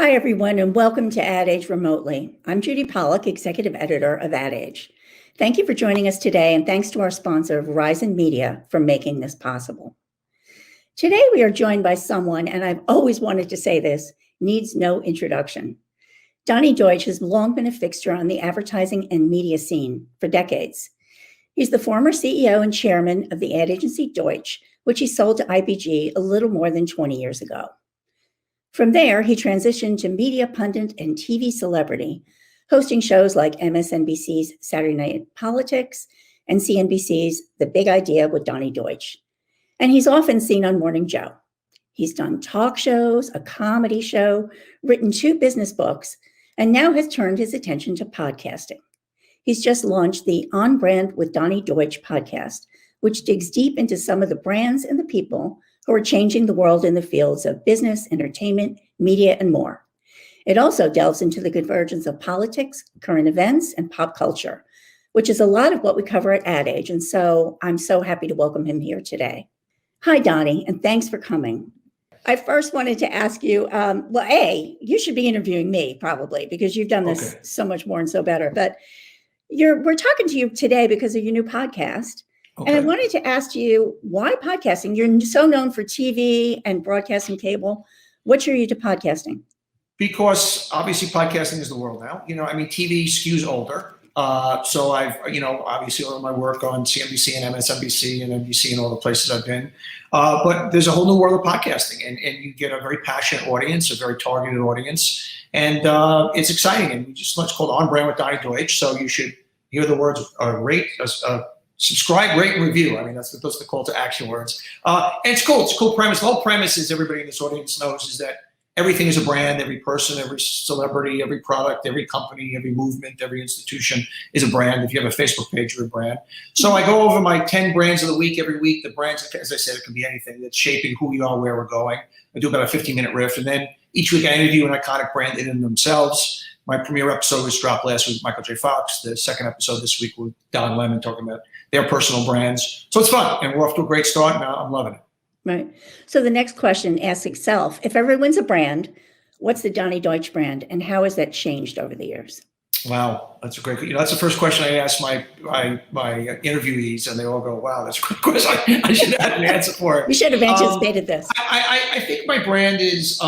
Hi, everyone, and welcome to Ad Age Remotely. I'm Judy Pollack, Executive Editor of Ad Age. Thank you for joining us today, and thanks to our sponsor, Verizon Media, for making this possible. Today, we are joined by someone, and I've always wanted to say this, needs no introduction. Donny Deutsch has long been a fixture on the advertising and media scene for decades. He's the former CEO and chairman of the ad agency Deutsch, which he sold to IPG a little more than 20 years ago. From there, he transitioned to media pundit and TV celebrity, hosting shows like MSNBC's Saturday Night Politics and CNBC's The Big Idea with Donny Deutsch. And he's often seen on Morning Joe. He's done talk shows, a comedy show, written 2 business books, and now has turned his attention to podcasting. He's just launched the On Brand with Donny Deutsch podcast, which digs deep into some of the brands and the people who are changing the world in the fields of business, entertainment, media, and more. It also delves into the convergence of politics, current events, and pop culture, which is a lot of what we cover at Ad Age, and so I'm so happy to welcome him here today. Hi, Donny, and thanks for coming. I first wanted to ask you, you should be interviewing me probably because you've done this so much more and so better, but we're talking to you today because of your new podcast. Okay. And I wanted to ask you, why podcasting? You're so known for TV and broadcasting cable. What drew you to podcasting? Because obviously podcasting is the world now. TV skews older. So I've, obviously all my work on CNBC and MSNBC and NBC and all the places I've been. But there's a whole new world of podcasting and you get a very passionate audience, a very targeted audience. And it's exciting. And it's called On Brand with Donny Deutsch. So you should hear the words subscribe, rate, and review. Those are the call to action words. And it's cool. It's a cool premise. The whole premise is everybody in this audience knows is that everything is a brand. Every person, every celebrity, every product, every company, every movement, every institution is a brand. If you have a Facebook page, you're a brand. So I go over my 10 brands of the week every week. The brands, as I said, it can be anything that's shaping who we are, where we're going. I do about a 15-minute riff. And then each week I interview an iconic brand in and themselves. My premiere episode was dropped last week with Michael J. Fox. The second episode this week with Don Lemon talking about their personal brands. So it's fun, and we're off to a great start, and I'm loving it. Right. So the next question asks itself, if everyone's a brand, what's the Donny Deutsch brand, and how has that changed over the years? Wow, that's a great question. That's the first question I ask my interviewees, and they all go, wow, that's a great question. I should have an answer for it. You should have anticipated this. I think my brand is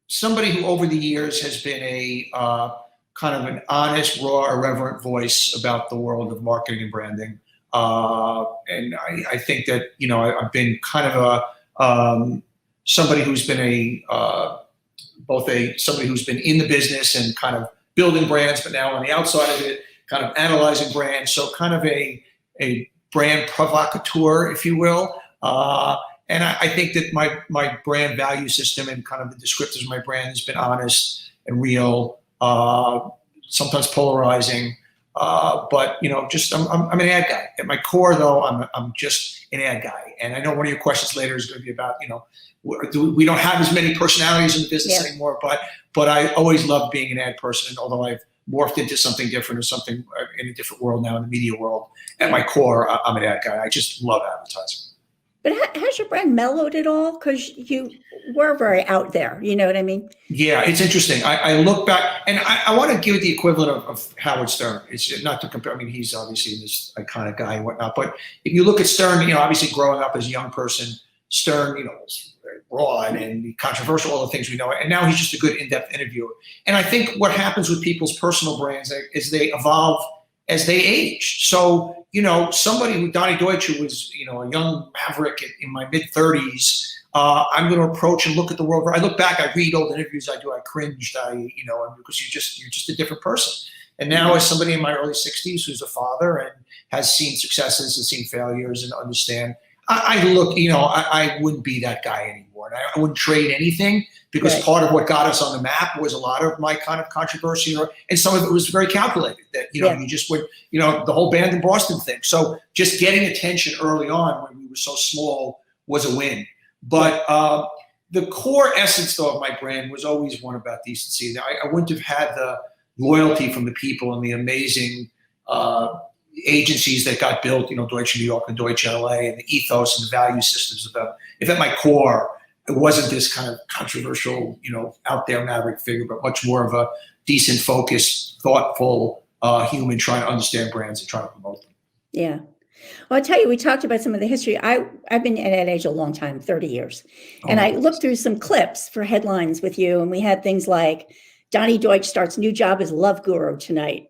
somebody who over the years has been a kind of an honest, raw, irreverent voice about the world of marketing and branding. And I think that, I've been kind of somebody who's been somebody who's been in the business and kind of building brands, but now on the outside of it, kind of analyzing brands. So kind of a brand provocateur, if you will. And I think that my brand value system and kind of the descriptors of my brand has been honest and real, sometimes polarizing, but I'm an ad guy. At my core, though, I'm just an ad guy. And I know one of your questions later is going to be about we don't have as many personalities in the business anymore, but I always loved being an ad person. And although I've morphed into something different or something in a different world now in the media world, at my core, I'm an ad guy. I just love advertising. But has your brand mellowed at all? Because you were very out there, you know what I mean? Yeah, it's interesting. I look back, and I want to give it the equivalent of Howard Stern. It's not to compare. He's obviously this iconic guy and whatnot. But if you look at Stern, obviously growing up as a young person, Stern, was very broad and controversial, all the things we know. And now he's just a good in-depth interviewer. And I think what happens with people's personal brands is they evolve as they age. So, somebody who Donny Deutsch, who was, a young maverick in my mid-30s, I'm going to approach and look at the world. I look back, I read old interviews I do, I cringed, because you're just a different person. And now as somebody in my early 60s who's a father and has seen successes and seen failures and understand, I look, I wouldn't be that guy anymore. And I wouldn't trade anything because part of what got us on the map was a lot of my kind of controversy, and some of it was very calculated that, you just would, the whole band in Boston thing. So just getting attention early on when we were so small was a win. But the core essence, though, of my brand was always one about decency. I wouldn't have had the loyalty from the people and the amazing agencies that got built, Deutsch in New York and Deutsch LA, and the ethos and the value systems of them. If at my core, it wasn't this kind of controversial, out there maverick figure, but much more of a decent, focused, thoughtful human trying to understand brands and trying to promote them. Yeah. Well, I'll tell you, we talked about some of the history. I've been at age a long time, 30 years. And I looked through some clips for headlines with you, and we had things like Donny Deutsch starts new job as love guru tonight.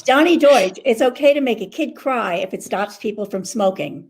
Donny Deutsch, it's okay to make a kid cry if it stops people from smoking.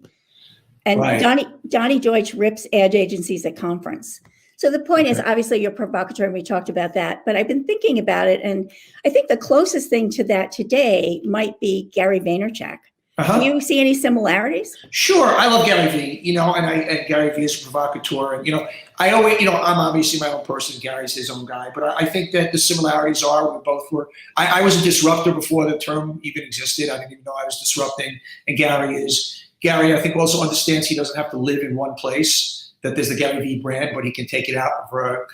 And right. Donny Deutsch rips ad agencies at conference. So the point is, obviously, you're provocateur, and we talked about that. But I've been thinking about it, and I think the closest thing to that today might be Gary Vaynerchuk. Do you see any similarities? Sure, I love Gary V. And Gary V is a provocateur, and I always, I'm obviously my own person. Gary's his own guy, but I think that the similarities are we both were. I was a disruptor before the term even existed. I didn't even know I was disrupting, and Gary is. Gary, I think, also understands he doesn't have to live in one place. That there's the Gary V brand, but he can take it out for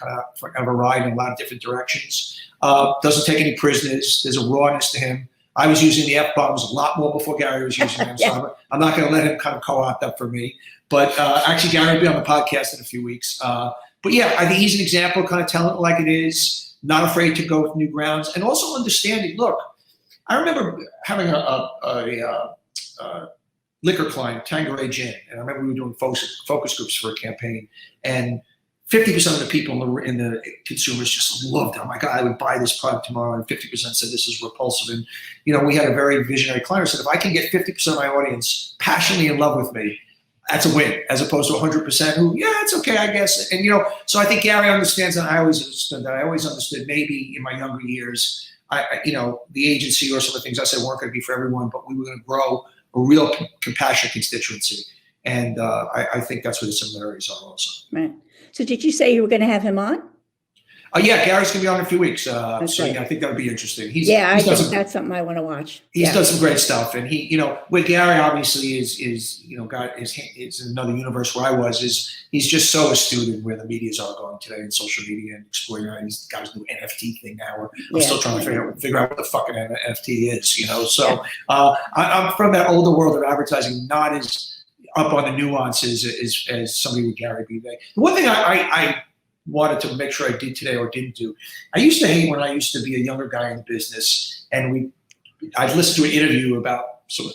a ride in a lot of different directions. Doesn't take any prisoners. There's a rawness to him. I was using the F-bombs a lot more before Gary was using them, so I'm not going to let him kind of co-opt that for me. But actually, Gary will be on the podcast in a few weeks. But yeah, I think he's an example, kind of telling it like it is, not afraid to go with new grounds, and also understanding. Look, I remember having a liquor client, Tanqueray Gin, and I remember we were doing focus groups for a campaign, and 50% of the people in the consumers just loved it. Oh my God, I would buy this product tomorrow, and 50% said this is repulsive. And we had a very visionary client who said, if I can get 50% of my audience passionately in love with me, that's a win, as opposed to 100% who, yeah, it's okay, I guess. And so I think Gary understands that. I always understood that. I always understood maybe in my younger years, the agency or some of the things I said weren't going to be for everyone, but we were going to grow a real compassionate constituency. And I think that's where the similarities are also. Right. So did you say you were going to have him on? Yeah, Gary's going to be on in a few weeks. So yeah, I think that'll be interesting. I think that's something I want to watch. He's done some great stuff. And he, with Gary obviously is another universe where I was, he's just so astute in where the medias are going today in social media and exploring. He's got his new NFT thing now. I'm still trying to figure out what the fucking NFT is, So I'm from that older world of advertising, not as up on the nuances as somebody with Gary B. The one thing I wanted to make sure I did today or didn't do, I used to hate when I used to be a younger guy in business, and I'd listen to an interview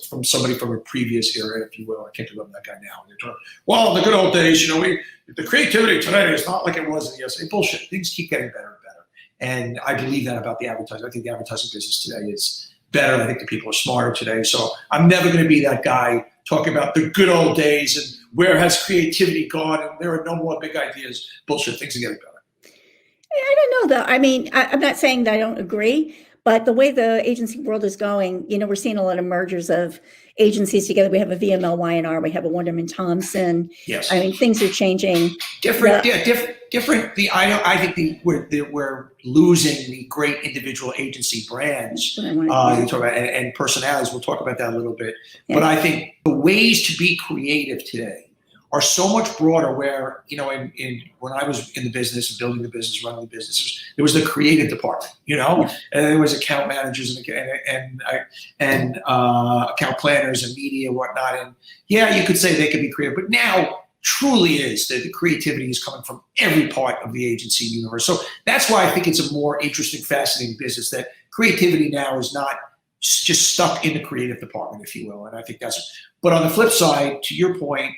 from somebody from a previous era, if you will. I can't remember that guy now. And they're talking, well, in the good old days, the creativity today is not like it was in the yesterday. Bullshit. Things keep getting better and better. And I believe that about the advertising. I think the advertising business today is better. I think the people are smarter today. So I'm never going to be that guy talking about the good old days and where has creativity gone and there are no more big ideas. Bullshit, things are getting better. I don't know, though. I mean, I'm not saying that I don't agree, but the way the agency world is going, we're seeing a lot of mergers of agencies together. We have a VML Y&R, we have a Wunderman Thompson. Yes. I mean, things are changing. Different. I think we're losing the great individual agency brands. You talk about and personalities. We'll talk about that a little bit. Yeah. But I think the ways to be creative today are so much broader. Where when I was in the business and building the business, running the businesses, there was the creative department, and there was account managers and account planners and media and whatnot. And yeah, you could say they could be creative, but now truly is that the creativity is coming from every part of the agency universe. So that's why I think it's a more interesting, fascinating business. That creativity now is not just stuck in the creative department, if you will. And I think but on the flip side, to your point.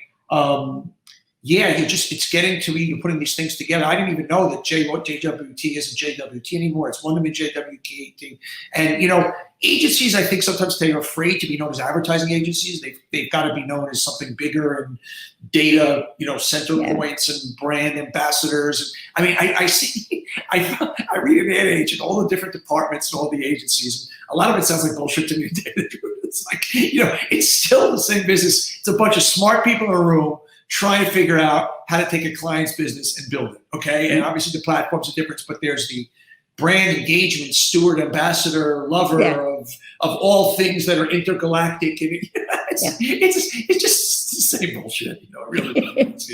It's getting to me, you're putting these things together. I didn't even know that JWT isn't JWT anymore. It's Wunderman JWT. And, agencies, I think sometimes they're afraid to be known as advertising agencies. They've got to be known as something bigger and data, center points and brand ambassadors. I mean, I see, I read an ad age and all the different departments and all the agencies. A lot of it sounds like bullshit to me. It's like, it's still the same business. It's a bunch of smart people in a room trying to figure out how to take a client's business and build it. Okay. And obviously the platforms are different, but there's the brand engagement, steward, ambassador, lover of all things that are intergalactic. And it's just the same bullshit. It really is.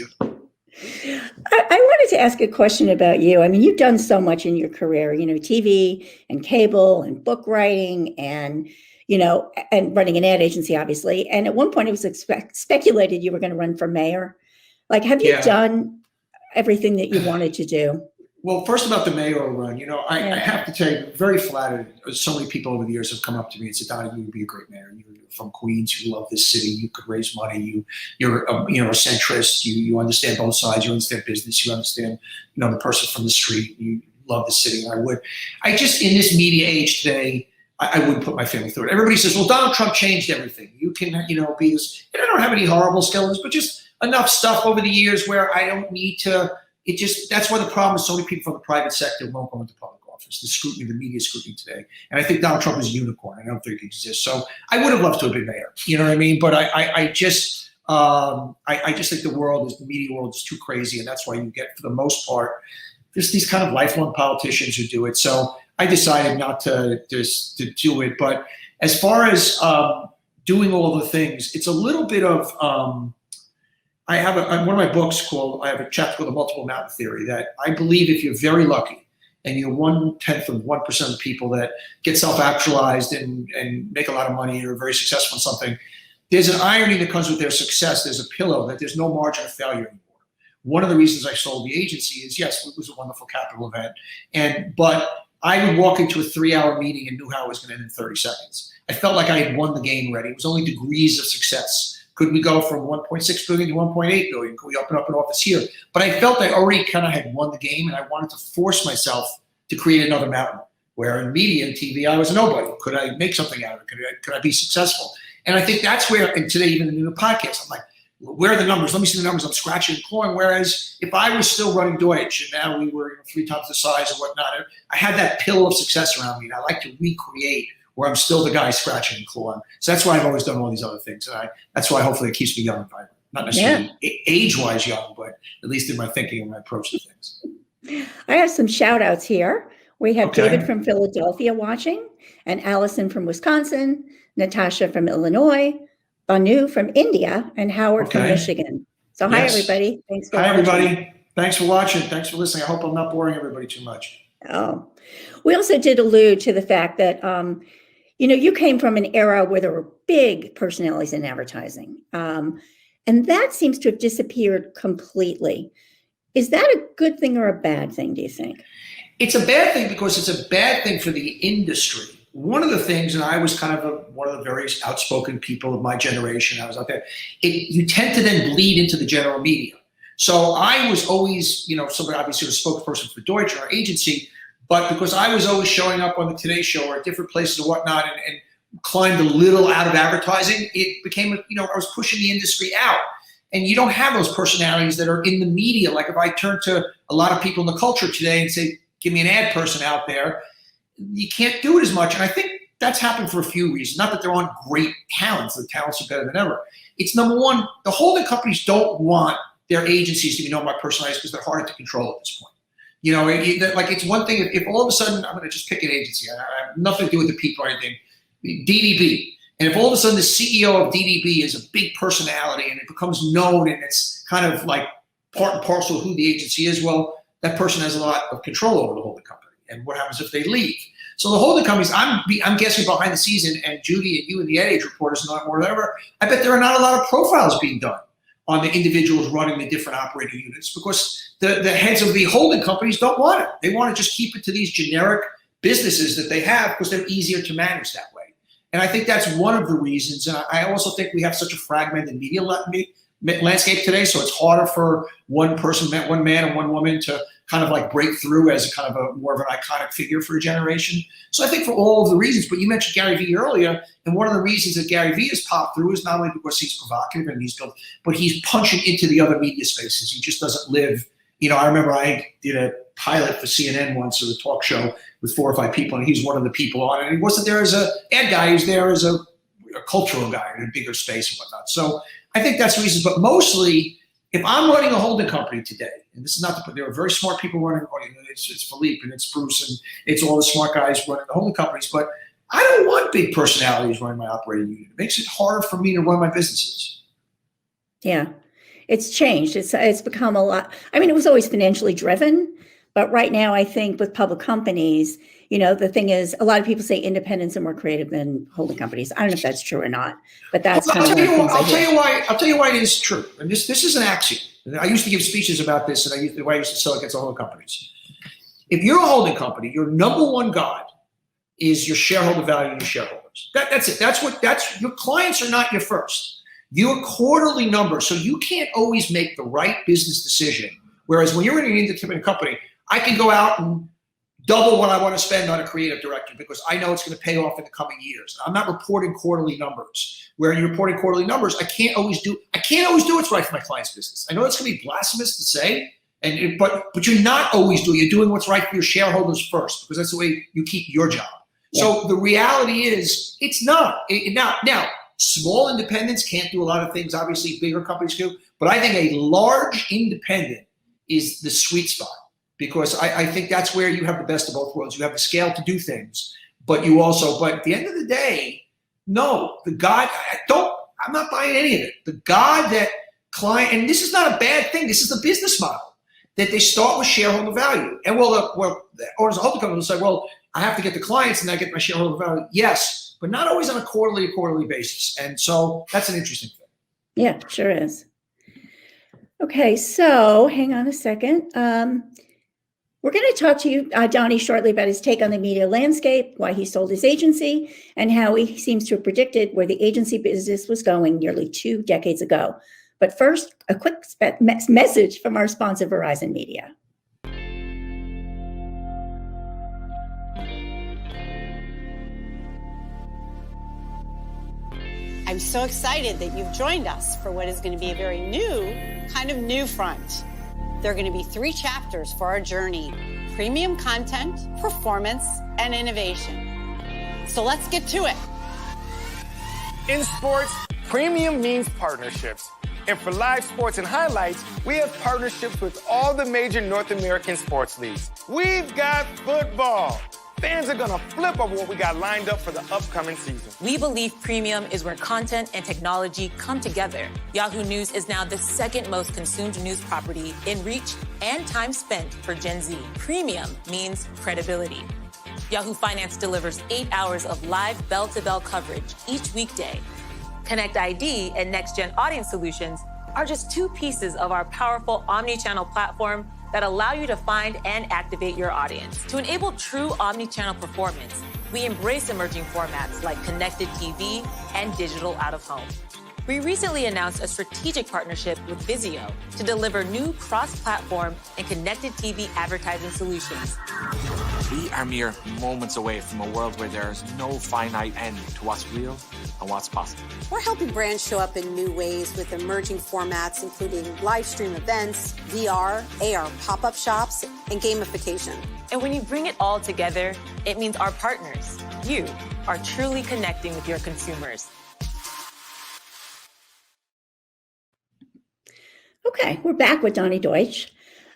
I wanted to ask a question about you. I mean, you've done so much in your career, TV and cable and book writing and, and running an ad agency, obviously. And at one point it was speculated you were going to run for mayor. Like, have you Yeah. done everything that you wanted to do? Well, first about the mayoral run, I Yeah. have to tell you, very flattered. So many people over the years have come up to me and said, "Donny, you would be a great mayor. You're from Queens. You love this city. You could raise money. You're a centrist. You understand both sides. You understand business. You understand the person from the street. You love the city." And I just in this media age today, I wouldn't put my family through it. Everybody says, "Well, Donald Trump changed everything. You can be this," and I don't have any horrible skeletons, but just enough stuff over the years where I don't need to. That's why the problem is so many people from the private sector won't go into public office. The scrutiny, the media scrutiny today. And I think Donald Trump is a unicorn. I don't think he exists. So I would have loved to have been mayor. You know what I mean? But I just think the media world is too crazy. And that's why you get, for the most part, just these kind of lifelong politicians who do it. So I decided not to do it. But as far as doing all the things, it's a little bit of, I have one of my books I have a chapter called The Multiple Mountain Theory, that I believe if you're very lucky and you're 1/10 of 1% of people that get self-actualized and make a lot of money or are very successful in something, there's an irony that comes with their success. There's a pillow that there's no margin of failure anymore. One of the reasons I sold the agency is, yes, it was a wonderful capital event, but I would walk into a 3-hour meeting and knew how it was going to end in 30 seconds. I felt like I had won the game already. It was only degrees of success. Could we go from 1.6 billion to 1.8 billion? Could we open up an office here? But I felt I already kind of had won the game, and I wanted to force myself to create another mountain, where in media and TV, I was a nobody. Could I make something out of it? Could I be successful? And I think that's where, and today even in the podcast, I'm like, where are the numbers? Let me see the numbers. I'm scratching and clawing. Whereas if I was still running Deutsch and now we were 3 times the size and whatnot, I had that pill of success around me, and I like to recreate where I'm still the guy scratching and clawing. So that's why I've always done all these other things. And that's why hopefully it keeps me young and vibrant. Not necessarily age-wise young, but at least in my thinking and my approach to things. I have some shout outs here. We have Okay. David from Philadelphia watching, and Allison from Wisconsin, Natasha from Illinois, Banu from India, and Howard from Michigan. So hi, everybody. Thanks for watching. Hi, everybody. Thanks for watching. Thanks for listening. I hope I'm not boring everybody too much. Oh, we also did allude to the fact that, you came from an era where there were big personalities in advertising. And that seems to have disappeared completely. Is that a good thing or a bad thing, do you think? It's a bad thing because it's a bad thing for the industry. One of the things, and I was kind of one of the very outspoken people of my generation, I was out there, you tend to then bleed into the general media. So I was always, somebody obviously was a spokesperson for Deutsch, our agency, but because I was always showing up on the Today Show or at different places or whatnot and climbed a little out of advertising, it became, I was pushing the industry out. And you don't have those personalities that are in the media. Like if I turn to a lot of people in the culture today and say, give me an ad person out there, you can't do it as much. And I think that's happened for a few reasons. Not that there aren't great talents. The talents are better than ever. It's number one, the holding companies don't want their agencies to be known by personalities because they're harder to control at this point. It's one thing if all of a sudden, I'm going to just pick an agency. I have nothing to do with the people or anything. DDB. And if all of a sudden the CEO of DDB is a big personality and it becomes known and it's kind of like part and parcel of who the agency is, well, that person has a lot of control over the holding company. And what happens if they leave? So the holding companies, I'm guessing behind the scenes, and Judy and you and the Ad Age reporters know more than ever, I bet there are not a lot of profiles being done on the individuals running the different operating units because the heads of the holding companies don't want it. They want to just keep it to these generic businesses that they have because they're easier to manage that way. And I think that's one of the reasons. And I also think we have such a fragmented media landscape today, so it's harder for one person, one man and one woman to kind of like break through as a kind of a more of an iconic figure for a generation. So I think for all of the reasons, but you mentioned Gary Vee earlier, and one of the reasons that Gary Vee has popped through is not only because he's provocative and but he's punching into the other media spaces. He just doesn't live. I remember I did a pilot for CNN once, or a talk show with 4 or 5 people, and he's one of the people on it. And he wasn't there as an ad guy; he was there as a cultural guy in a bigger space and whatnot. So I think that's the reasons. But mostly, if I'm running a holding company today, and this is not to put, there are very smart people running. It's Philippe and it's Bruce and it's all the smart guys running the holding companies. But I don't want big personalities running my operating unit. It makes it hard for me to run my businesses. Yeah, it's changed. It's become a lot. I mean, it was always financially driven, But right now, I think with public companies, the thing is, a lot of people say independents are more creative than holding companies. I don't know if that's true or not, but that's kind of one of the things I hear. I'll tell you why it is true. And this is an axiom. I used to give speeches about this, and the way I used to sell against the holding companies. If you're a holding company, your number one god is your shareholder value and your shareholders. That's it. That's your clients are not your first. Your quarterly numbers, so you can't always make the right business decision. Whereas when you're in an independent company, I can go out and double what I want to spend on a creative director because I know it's going to pay off in the coming years. I'm not reporting quarterly numbers. Where you're reporting quarterly numbers, I can't always do what's right for my client's business. I know that's going to be blasphemous to say, but you're not always doing. You're doing what's right for your shareholders first because that's the way you keep your job. Yeah. So the reality is, it's not. Now, small independents can't do a lot of things. Obviously, bigger companies do. But I think a large independent is the sweet spot because I think that's where you have the best of both worlds. You have the scale to do things, but at the end of the day, no, I'm not buying any of it. The God that client, and this is not a bad thing. This is the business model that they start with shareholder value. And or as a holding company will say, well, I have to get the clients and I get my shareholder value. Yes, but not always on a quarterly basis. And so that's an interesting thing. Yeah, sure is. Okay, so hang on a second. We're going to talk to you, Donny, shortly about his take on the media landscape, why he sold his agency, and how he seems to have predicted where the agency business was going nearly 2 decades ago. But first, a quick message from our sponsor, Verizon Media. I'm so excited that you've joined us for what is going to be a very new front. There are going to be 3 chapters for our journey: premium content, performance, and innovation. So let's get to it. In sports, premium means partnerships. And for live sports and highlights, we have partnerships with all the major North American sports leagues. We've got football. Fans are gonna flip over what we got lined up for the upcoming season. We believe premium is where content and technology come together. Yahoo News is now the 2nd most consumed news property in reach and time spent for Gen Z. Premium means credibility. Yahoo Finance delivers 8 hours of live bell-to-bell coverage each weekday. Connect ID and Next-Gen Audience Solutions are just 2 pieces of our powerful omni-channel platform that allow you to find and activate your audience. To enable true omni-channel performance, we embrace emerging formats like connected TV and digital out-of-home. We recently announced a strategic partnership with Vizio to deliver new cross-platform and connected TV advertising solutions. We are mere moments away from a world where there is no finite end to what's real and what's possible. We're helping brands show up in new ways with emerging formats, including live stream events, VR, AR pop-up shops, and gamification. And when you bring it all together, it means our partners, you, are truly connecting with your consumers. Okay, we're back with Donny Deutsch.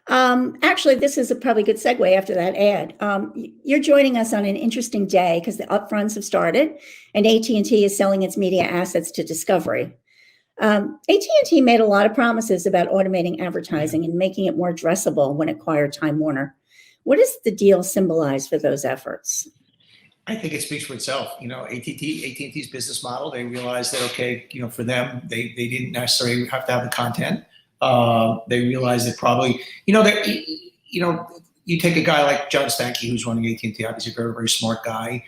Actually, this is a probably good segue after that ad. You're joining us on an interesting day because the upfronts have started and AT&T is selling its media assets to Discovery. AT&T made a lot of promises about automating advertising and making it more addressable when it acquired Time Warner. What does the deal symbolize for those efforts? I think it speaks for itself. AT&T's business model, they realized that, okay, for them, they didn't necessarily have to have the content. They realized that probably, you take a guy like John Stankey, who's running AT&T, obviously a very, very smart guy,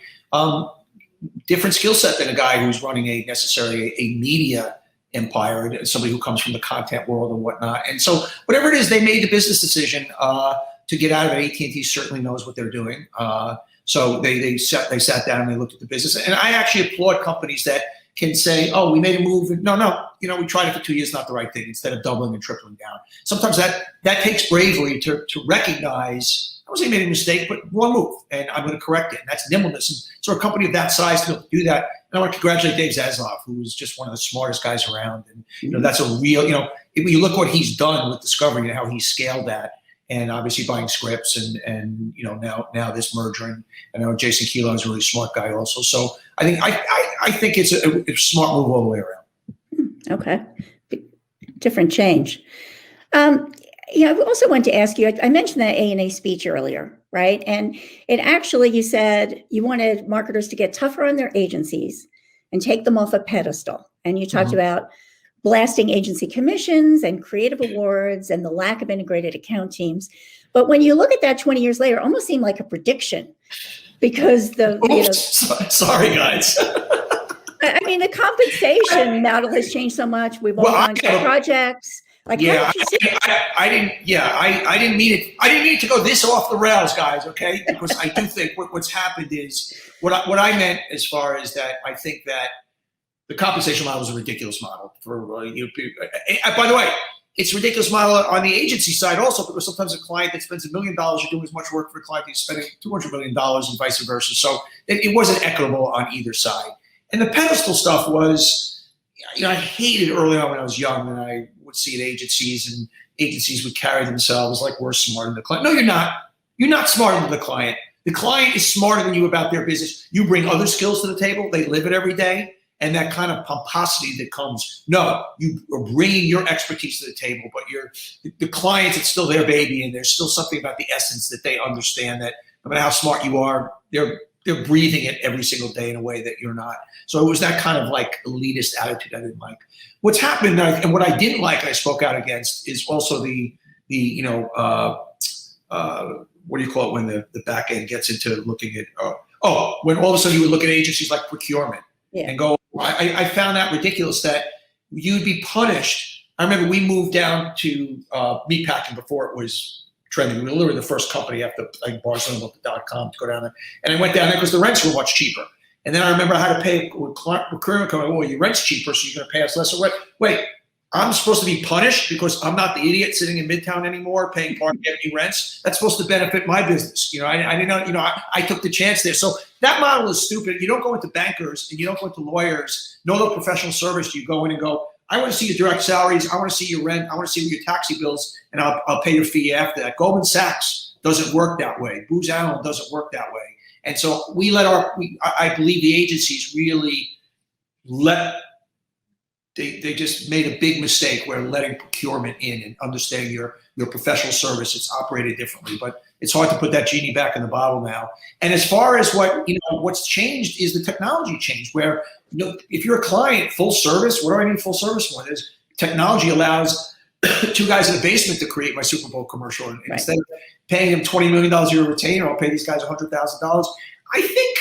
different skill set than a guy who's running necessarily a media empire, somebody who comes from the content world and whatnot. And so whatever it is, they made the business decision to get out of it. AT&T certainly knows what they're doing. So they sat down and they looked at the business. And I actually applaud companies that can say, oh, we made a move. No, we tried it for 2 years, not the right thing, instead of doubling and tripling down. Sometimes that takes bravery to recognize, I wasn't made a mistake, but wrong move, and I'm going to correct it. And that's nimbleness. And so a company of that size to be able to do that, and I want to congratulate Dave Zaslav, who is just one of the smartest guys around. And that's a real, when you look what he's done with Discovery and how he scaled that, and obviously buying scripts and now this merger, and I know Jason Kilo is a really smart guy also. So I think it's a smart move all the way around. Okay, different change. I also want to ask you, I mentioned that A&A speech earlier, right? And it actually, you said you wanted marketers to get tougher on their agencies and take them off a pedestal. And you talked about blasting agency commissions and creative awards and the lack of integrated account teams. But when you look at that 20 years later, it almost seemed like a prediction because sorry, guys. I mean, the compensation model has changed so much. We've all gone to projects. Like, I didn't mean it. I didn't mean it to go this off the rails, guys. Okay, because I do think what's happened is what I meant as far as that. I think that the compensation model is a ridiculous model for you. By the way, it's a ridiculous model on the agency side also, because sometimes a client that spends $1 million is doing as much work for a client that's spending $200 million and vice versa. So it wasn't equitable on either side. And the pedestal stuff was, I hated early on when I was young, and I would see it agencies, and agencies would carry themselves like we're smarter than the client. No, you're not. You're not smarter than the client. The client is smarter than you about their business. You bring other skills to the table. They live it every day. And that kind of pomposity that comes, no, you are bringing your expertise to the table, but the clients, it's still their baby, and there's still something about the essence that they understand that no matter how smart you are, they're breathing it every single day in a way that you're not. So it was that kind of like elitist attitude I didn't like. What's happened, and what I didn't like, and I spoke out against, is also what do you call it when the back end gets into looking at, when all of a sudden you would look at agencies like procurement and go, I found that ridiculous that you'd be punished. I remember we moved down to meatpacking before it was trending. We were literally the first company after like Barcelona.com to go down there. And I went down there because the rents were much cheaper. And then I remember I had to pay recruitment company, well, your rent's cheaper, so you're going to pay us less. So wait, I'm supposed to be punished because I'm not the idiot sitting in Midtown anymore paying Park Avenue rents? That's supposed to benefit my business. I didn't know, I took the chance there. So that model is stupid. You don't go into bankers and you don't go into lawyers, no other professional service. You go in and go, I want to see your direct salaries. I want to see your rent. I want to see your taxi bills, and I'll pay your fee after that. Goldman Sachs doesn't work that way. Booz Allen doesn't work that way. And so I believe the agencies really they just made a big mistake where letting procurement in and understanding your professional service, it's operated differently. But it's hard to put that genie back in the bottle now. And as far as what's changed is the technology change, where if you're a client, full service, what do I need full service for? There's technology allows two guys in the basement to create my Super Bowl commercial. And instead of paying them $20 million a year retainer, I'll pay these guys $100,000. I think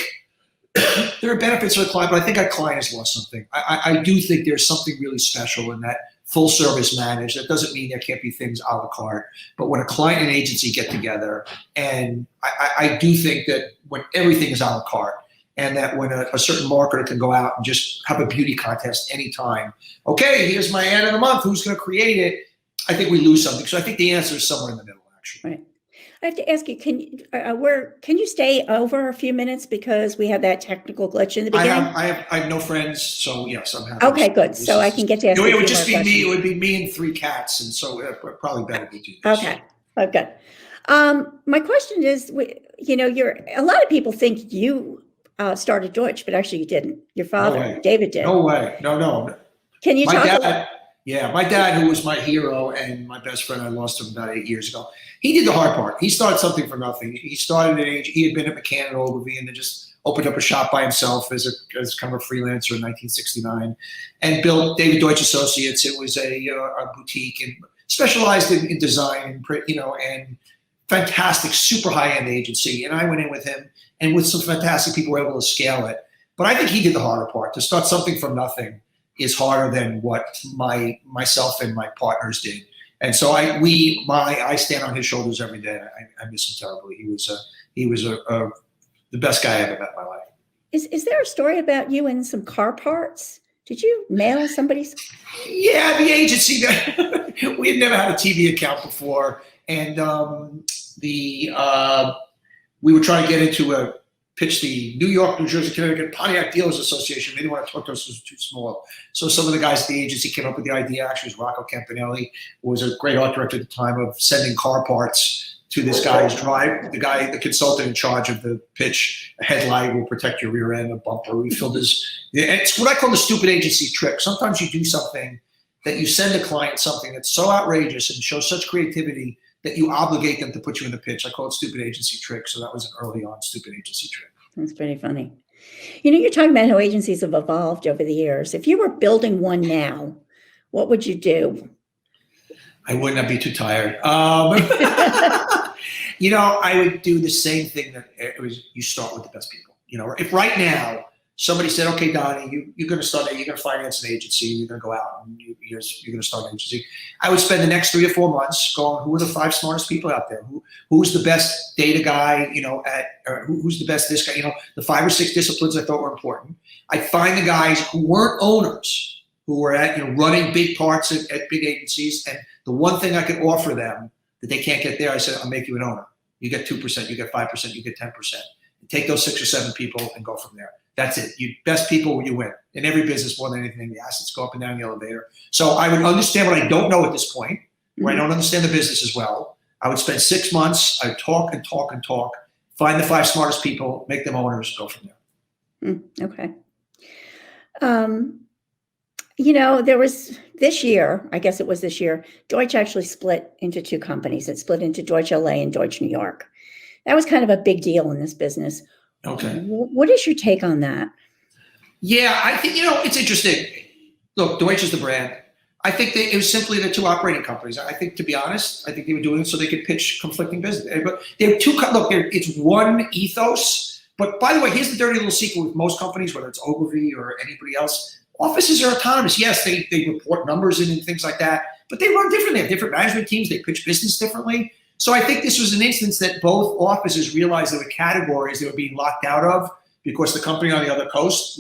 there are benefits for the client, but I think our client has lost something. I do think there's something really special in that full service managed. That doesn't mean there can't be things a la carte, but when a client and agency get together, and I do think that when everything is a la carte, and that when a certain marketer can go out and just have a beauty contest anytime, okay, here's my ad of the month, who's going to create it? I think we lose something. So I think the answer is somewhere in the middle, actually. Right. I have to ask you, can you stay over a few minutes because we had that technical glitch in the beginning? I have no friends, so yes, I'm happy. Okay, good. So I can get to ask you. It would just be me. It would be me and 3 cats, and so probably better to do this. Okay, good. My question is, a lot of people think you started Deutsch, but actually you didn't. Your father, David, did. No way. No. Can you talk? My dad, who was my hero and my best friend, I lost him about 8 years ago. He did the hard part. He started something from nothing. He started at age. He had been at McCann and Ogilvy, and then just opened up a shop by himself as kind of a freelancer in 1969, and built David Deutsch Associates. It was a boutique and specialized in design and fantastic, super high-end agency. And I went in with him, and with some fantastic people, were able to scale it. But I think he did the harder part. To start something from nothing is harder than what myself and my partners did. And so I stand on his shoulders every day. I miss him terribly. He was the best guy I ever met in my life. Is there a story about you and some car parts? Did you mail somebody's? Yeah, the agency. We had never had a TV account before, and we were trying to get into pitch the New York, New Jersey, Connecticut Pontiac Dealers Association. They didn't want to talk to us; it was too small. So some of the guys at the agency came up with the idea. Actually, it was Rocco Campanelli, who was a great art director at the time, of sending car parts to this guy's drive. The consultant in charge of the pitch. A headlight will protect your rear end. A bumper. We filled his. It's what I call the stupid agency trick. Sometimes you do something that you send a client something that's so outrageous and shows such creativity that you obligate them to put you in the pitch. I call it stupid agency trick. So that was an early on stupid agency trick. That's pretty funny. You're talking about how agencies have evolved over the years. If you were building one now, what would you do? I would not be too tired. I would do the same thing that it was. You start with the best people. If right now somebody said, "Okay, Donny, you're going to start. You're going to finance an agency. You're going to go out and you're going to start an agency," I would spend the next 3 or 4 months going, "Who are the 5 smartest people out there? Who's the best data guy? Who's the best this guy? The 5 or 6 disciplines I thought were important. I'd find the guys who weren't owners, who were at running big parts at big agencies, and the one thing I could offer them that they can't get there, I said, I'll make you an owner. You get 2%, you get 5%, you get 10%. Take those 6 or 7 people and go from there. That's it. You best people, you win. In every business, more than anything, the assets go up and down the elevator. So I would understand what I don't know at this point, where I don't understand the business as well. I would spend 6 months. I'd talk and talk and talk, find the 5 smartest people, make them owners, go from there. Okay. There was this year, I guess it was this year, Deutsch actually split into 2 companies. It split into Deutsch LA and Deutsch New York. That was kind of a big deal in this business. Okay. What is your take on that? Yeah, I think, it's interesting. Look, Deutsch is the brand. I think it was simply the 2 operating companies. I think, to be honest, I think they were doing it so they could pitch conflicting business. But they have 2, it's one ethos. But by the way, here's the dirty little secret with most companies, whether it's Ogilvy or anybody else. Offices are autonomous. Yes, they report numbers and things like that, but they run differently. They have different management teams. They pitch business differently. So I think this was an instance that both offices realized there were categories they were being locked out of because the company on the other coast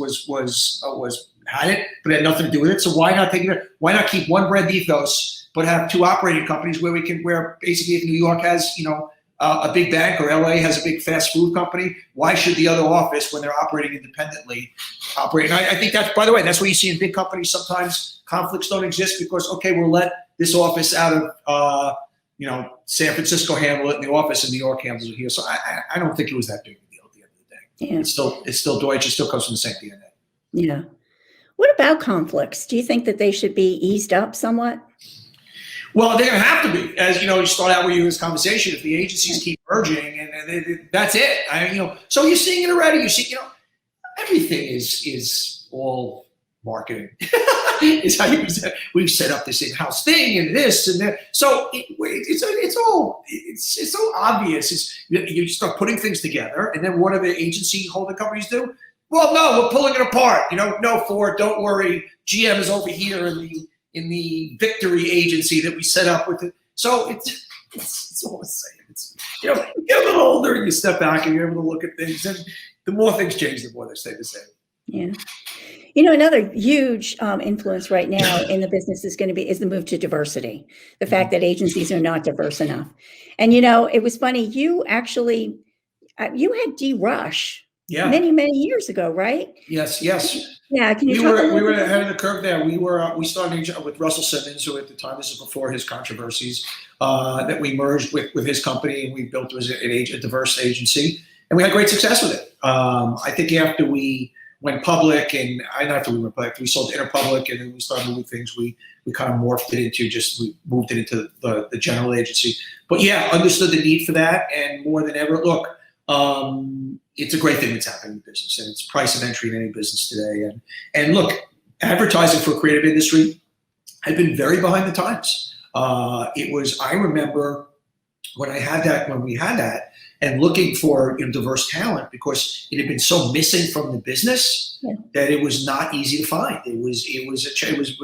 had it, but had nothing to do with it. So why not keep one brand ethos, but have 2 operating companies where basically if New York has a big bank or LA has a big fast food company, why should the other office, when they're operating independently, operate? And I think that's, by the way, that's what you see in big companies. Sometimes conflicts don't exist because, okay, we'll let this office out of, San Francisco handle it, and the office in New York handles it here. So I don't think it was that big of a deal at the end of the day. Yeah. It's still Deutsch. It still comes from the same DNA. Yeah. What about conflicts? Do you think that they should be eased up somewhat? Well, they're going to have to be. As you start out with this conversation. If the agencies keep merging, and that's it. So you're seeing it already. You see, everything is all marketing. It's how we've set up this in-house thing and this and that. So it's so obvious. You start putting things together, and then what do the agency holding companies do? Well, no, we're pulling it apart. No, Ford, don't worry. GM is over here in the Victory agency that we set up with it. So it's all the same. You get a little older and you step back and you're able to look at things, and the more things change, the more they stay the same. Yeah. Another huge influence right now in the business is the move to diversity. The fact that agencies are not diverse enough. And, it was funny. You actually, you had D. Rush many, many years ago, right? Yes. Yeah. Can you we were ahead of the curve there. We started with Russell Simmons, who at the time, this is before his controversies, that we merged with his company, and we built a diverse agency, and we had great success with it. I think after we went public, and after we went public, we sold to Interpublic, and then we started moving things. We kind of morphed it into we moved it into the general agency. But yeah, understood the need for that, and more than ever, look, it's a great thing that's happening in business, and it's price of entry in any business today. And look, advertising for a creative industry had been very behind the times. I remember when we had that, and looking for diverse talent, because it had been so missing from the business that it was not easy to find. It was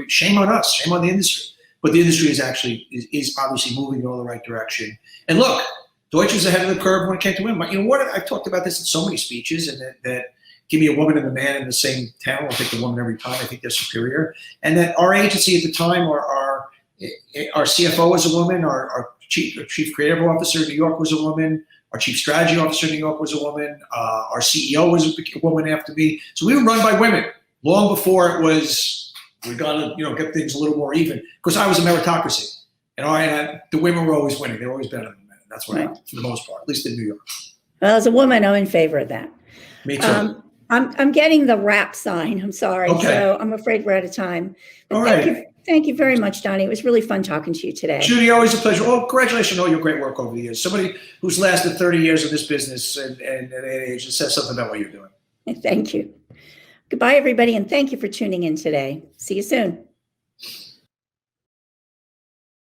shame on us, shame on the industry. But the industry is obviously moving in all the right direction. And look, Deutsch was ahead of the curve when it came to women. I've talked about this in so many speeches, and that give me a woman and a man in the same town, I'll take the woman every time. I think they're superior. And that our agency at the time, our CFO was a woman, our chief creative officer in New York was a woman, our chief strategy officer in New York was a woman, our CEO was a woman after me. So we were run by women long before it was, we got to get things a little more even. Because I was a meritocracy, and the women were always winning. They were always better than the men. That's what happened for the most part, at least in New York. Well, as a woman, I'm in favor of that. Me too. I'm getting the wrap sign. I'm sorry. Okay. So I'm afraid we're out of time. But All right. Thank you very much, Donny. It was really fun talking to you today. Judy, always a pleasure. Oh, congratulations on all your great work over the years. Somebody who's lasted 30 years in this business and at that age, it says something about what you're doing. Thank you. Goodbye, everybody, and thank you for tuning in today. See you soon.